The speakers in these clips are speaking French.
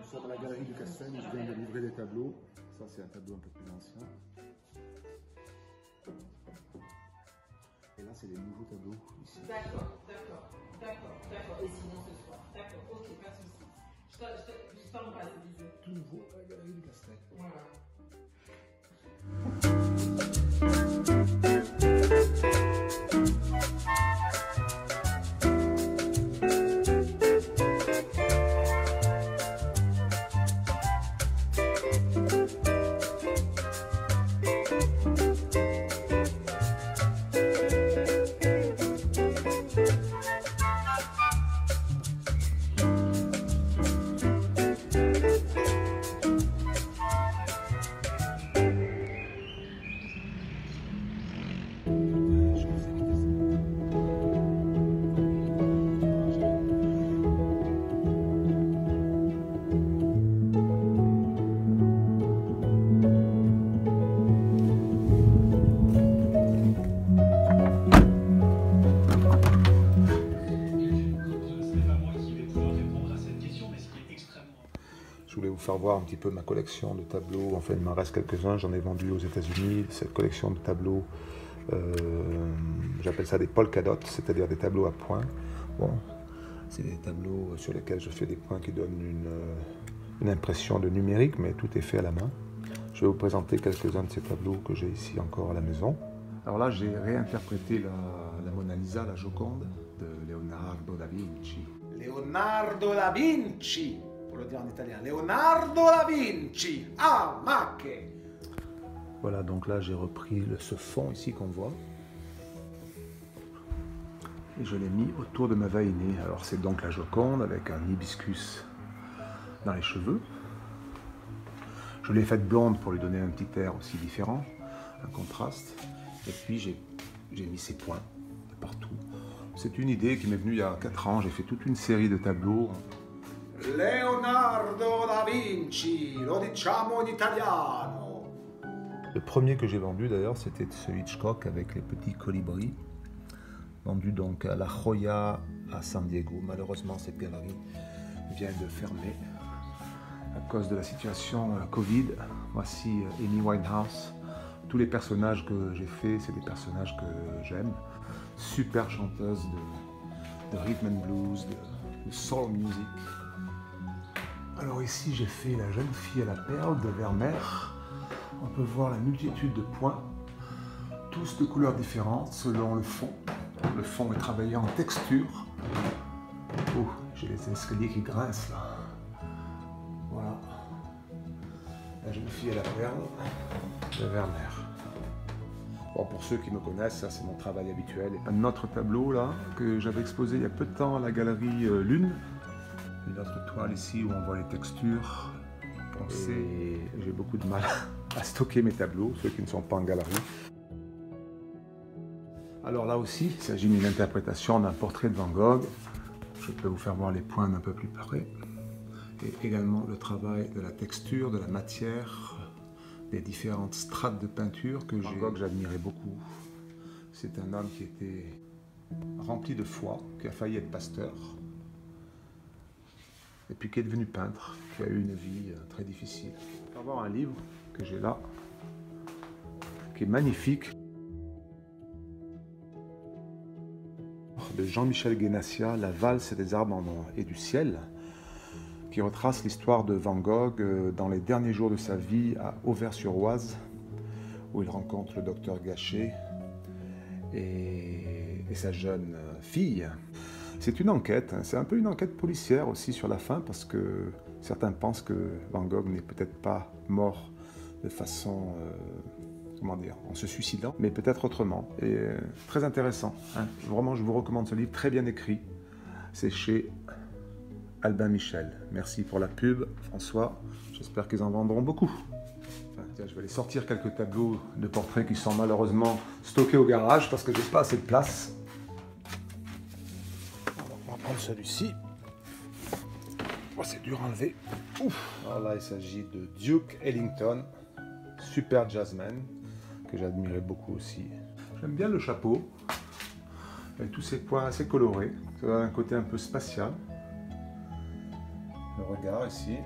Sur la galerie du Castel, je viens de livrer des tableaux. Ça, c'est un tableau un peu plus ancien. Et là, c'est les nouveaux tableaux ici. D'accord. Et sinon ce soir. D'accord, ok, pas de soucis. Je t'embrasse, bisous. Tout nouveau à la galerie du Castel. Voilà. Je voulais vous faire voir un petit peu ma collection de tableaux. Enfin, il m'en reste quelques-uns. J'en ai vendu aux États-Unis. Cette collection de tableaux, j'appelle ça des polka dots, c'est-à-dire des tableaux à points. Bon, c'est des tableaux sur lesquels je fais des points qui donnent une impression de numérique, mais tout est fait à la main. Je vais vous présenter quelques-uns de ces tableaux que j'ai ici encore à la maison. Alors là, j'ai réinterprété la Mona Lisa, la Joconde, de Leonardo da Vinci. Leonardo da Vinci! Pour le dire en italien, Leonardo da Vinci, ah, macche. Voilà, donc là j'ai repris ce fond ici qu'on voit et je l'ai mis autour de ma vainée. Alors c'est donc la Joconde avec un hibiscus dans les cheveux. Je l'ai faite blonde pour lui donner un petit air aussi différent, un contraste. Et puis j'ai mis ses points de partout. C'est une idée qui m'est venue il y a 4 ans. J'ai fait toute une série de tableaux. Leonardo da Vinci, lo diciamo in italiano. Le premier que j'ai vendu d'ailleurs, c'était ce Hitchcock avec les petits colibris, vendu donc à la Joya à San Diego. Malheureusement, cette galerie vient de fermer à cause de la situation Covid. Voici Amy Winehouse. Tous les personnages que j'ai faits, c'est des personnages que j'aime. Super chanteuse de rhythm and blues, de soul music. Alors ici, j'ai fait La jeune fille à la perle de Vermeer. On peut voir la multitude de points, tous de couleurs différentes selon le fond. Le fond est travaillé en texture. Oh, j'ai les escaliers qui grincent là. Voilà. La jeune fille à la perle de Vermeer. Bon, pour ceux qui me connaissent, ça c'est mon travail habituel. Un autre tableau là que j'avais exposé il y a peu de temps à la galerie Lune. Une autre toile ici où on voit les textures poncées. J'ai beaucoup de mal à stocker mes tableaux, ceux qui ne sont pas en galerie. Alors là aussi, il s'agit d'une interprétation d'un portrait de Van Gogh. Je peux vous faire voir les points d'un peu plus près. Et également le travail de la texture, de la matière, des différentes strates de peinture que Van Gogh j'admirais beaucoup. C'est un homme qui était rempli de foi, qui a failli être pasteur. Et puis qui est devenu peintre, qui a eu une vie très difficile. On va voir un livre que j'ai là, qui est magnifique, de Jean-Michel Guénassia, La valse des arbres et du ciel, qui retrace l'histoire de Van Gogh dans les derniers jours de sa vie à Auvers-sur-Oise, où il rencontre le docteur Gachet et sa jeune fille. C'est une enquête, c'est un peu une enquête policière aussi sur la fin, parce que certains pensent que Van Gogh n'est peut-être pas mort de façon, comment dire, en se suicidant, mais peut-être autrement. Et très intéressant, hein. Vraiment, je vous recommande ce livre, très bien écrit. C'est chez Albin Michel. Merci pour la pub, François. J'espère qu'ils en vendront beaucoup. Enfin, tiens, je vais aller sortir quelques tableaux de portraits qui sont malheureusement stockés au garage parce que j'ai pas assez de place. On va prendre celui-ci. Oh, c'est dur à enlever. Ouf. Alors là, il s'agit de Duke Ellington, super jazzman, que j'admirais beaucoup aussi. J'aime bien le chapeau, avec tous ces points assez colorés. Ça a un côté un peu spatial. Le regard ici,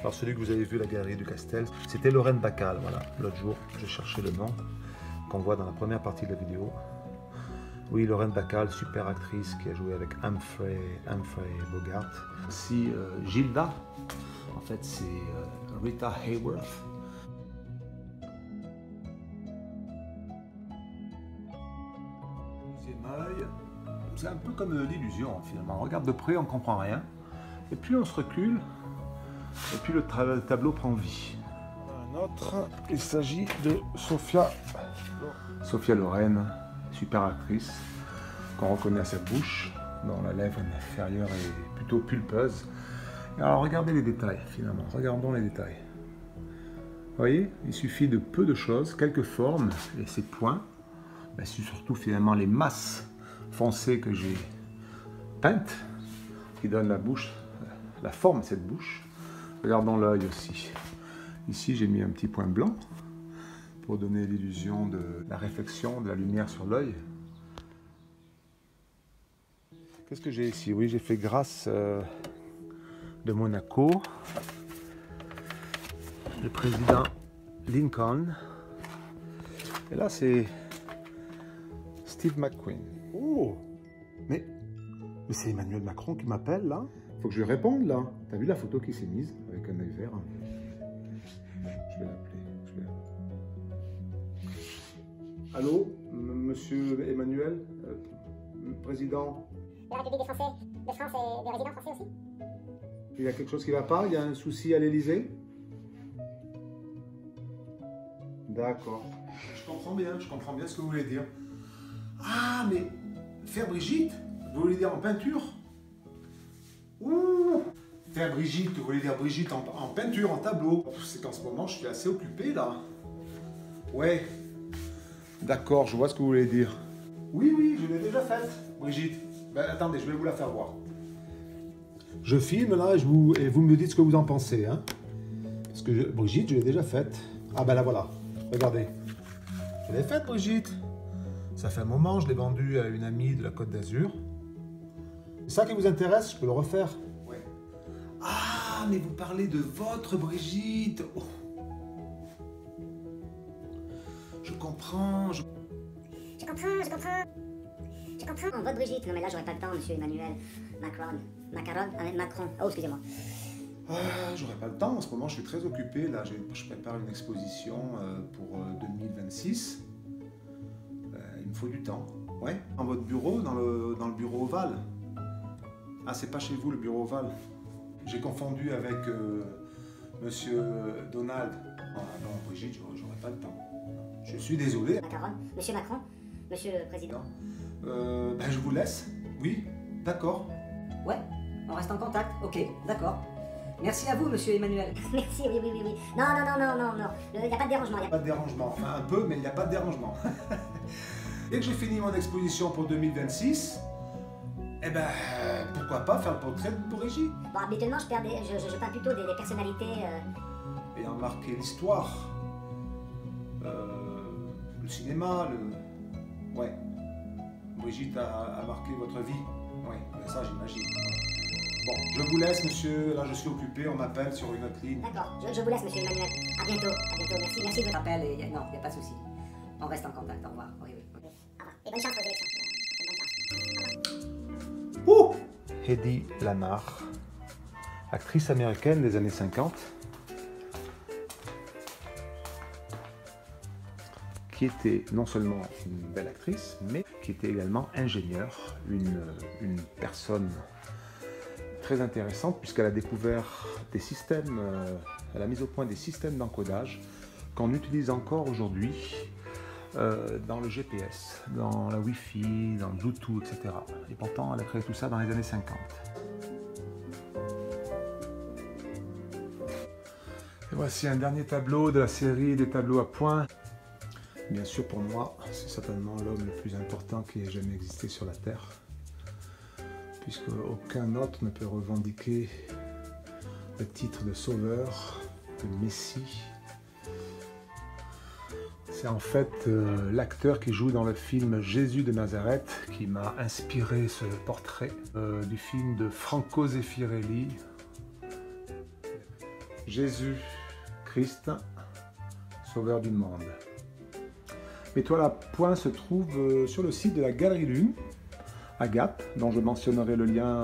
Alors celui que vous avez vu, la galerie du Castel, c'était Lorraine Bacall, voilà. L'autre jour, j'ai cherché le nom, qu'on voit dans la première partie de la vidéo. Oui, Lorraine Bacall, super actrice qui a joué avec Humphrey Bogart. Aussi Gilda, en fait c'est Rita Hayworth. C'est un peu comme l'illusion finalement. On regarde de près, on ne comprend rien. Et puis on se recule, et puis le tableau prend vie. Un autre, il s'agit de Sophia Loren, super actrice, qu'on reconnaît à sa bouche, dont la lèvre inférieure est plutôt pulpeuse. Et alors regardez les détails finalement, regardons les détails. Vous voyez, il suffit de peu de choses, quelques formes, et ces points, ben, c'est surtout finalement les masses foncées que j'ai peintes, qui donnent la bouche, la forme de cette bouche. Regardons l'œil aussi. Ici, j'ai mis un petit point blanc pour donner l'illusion de la réflexion de la lumière sur l'œil. Qu'est-ce que j'ai ici? Oui, j'ai fait Grâce de Monaco, le président Lincoln. Et là, c'est Steve McQueen. Oh, mais c'est Emmanuel Macron qui m'appelle là. Faut que je lui réponde là. T'as vu la photo qui s'est mise avec un œil vert? Je vais l'appeler. Allô, monsieur Emmanuel, président. La République des Français, de France et des résidents français aussi. Il y a quelque chose qui ne va pas? Il y a un souci à l'Élysée? D'accord. Je comprends bien ce que vous voulez dire. Ah, mais faire Brigitte, vous voulez dire en peinture? Ouh, faire Brigitte, vous voulez dire Brigitte en peinture, en tableau. C'est qu'en ce moment, je suis assez occupé là. Ouais. D'accord, je vois ce que vous voulez dire. Oui, je l'ai déjà faite, Brigitte. Ben, attendez, je vais vous la faire voir. Je filme là et vous me dites ce que vous en pensez. Hein. Parce que Brigitte, je l'ai déjà faite. Ah ben là voilà, regardez. Je l'ai faite, Brigitte. Ça fait un moment, je l'ai vendue à une amie de la Côte d'Azur. C'est ça qui vous intéresse? Je peux le refaire? Ouais. Ah, mais vous parlez de votre Brigitte. Oh. Je comprends. Je comprends. Votre Brigitte. Non mais là, j'aurais pas le temps, monsieur Emmanuel Macron. Oh, excusez-moi. J'aurais pas le temps. En ce moment, je suis très occupé. Là, je prépare une exposition pour 2026. Il me faut du temps. Ouais. Dans votre bureau, dans le bureau ovale. Ah, c'est pas chez vous le bureau ovale. J'ai confondu avec monsieur Donald. Ah, non, Brigitte, j'aurais pas le temps. Je suis désolé. Monsieur Macron, monsieur le président. Ben, je vous laisse. Oui, d'accord. Ouais, on reste en contact. Ok, d'accord. Merci à vous, monsieur Emmanuel. Merci, oui. Non. Il n'y a pas de dérangement. Pas de dérangement. Enfin, un peu, mais il n'y a pas de dérangement. Dès que j'ai fini mon exposition pour 2026, eh ben, pourquoi pas faire le portrait de Brigitte? Bon, habituellement, je peins plutôt des personnalités... Ayant marqué l'histoire, le cinéma, Ouais. Brigitte a marqué votre vie. Oui, ça j'imagine. Bon, je vous laisse, monsieur. Là, je suis occupé. On m'appelle sur une autre ligne. D'accord, je vous laisse, monsieur Emmanuel. À bientôt. Merci de votre appel. Non, il n'y a pas de souci. On reste en contact. Au revoir. Oui. Et bonne chance aux élections. Ouh, Hedy Lamarr, actrice américaine des années 50, qui était non seulement une belle actrice, mais qui était également ingénieure, une personne très intéressante puisqu'elle a découvert des systèmes, elle a mis au point des systèmes d'encodage qu'on utilise encore aujourd'hui dans le GPS, dans la Wi-Fi, dans le Bluetooth, etc. Et pourtant, elle a créé tout ça dans les années 50. Et voici un dernier tableau de la série des tableaux à points. Bien sûr, pour moi, c'est certainement l'homme le plus important qui ait jamais existé sur la Terre, puisque aucun autre ne peut revendiquer le titre de sauveur, de Messie. C'est en fait l'acteur qui joue dans le film Jésus de Nazareth qui m'a inspiré ce portrait du film de Franco Zeffirelli. Jésus Christ, sauveur du monde. Mes toiles à point se trouvent sur le site de la Galerie Lune, à Gap, dont je mentionnerai le lien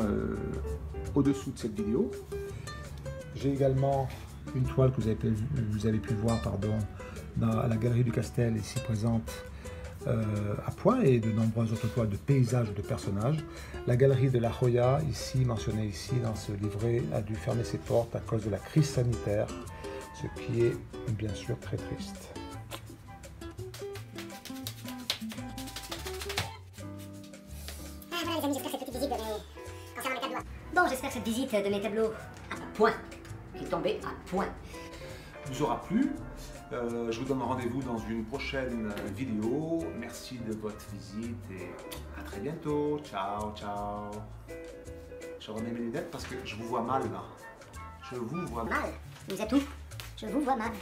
au-dessous de cette vidéo. J'ai également une toile que vous avez pu voir dans la Galerie du Castel, ici présente à Point, et de nombreuses autres toiles de paysages ou de personnages. La Galerie de la Joya, ici mentionnée ici dans ce livret, a dû fermer ses portes à cause de la crise sanitaire, ce qui est bien sûr très triste. Voilà les amis, j'espère que cette petite visite concernant mes tableaux. Bon, j'espère que cette visite de mes tableaux à Point, qui est tombée à Point, vous aura plu. Je vous donne rendez-vous dans une prochaine vidéo. Merci de votre visite et à très bientôt. Ciao, ciao. Je remets mes lunettes parce que je vous vois mal là. Je vous vois mal. mal. Vous êtes où? Je vous vois mal.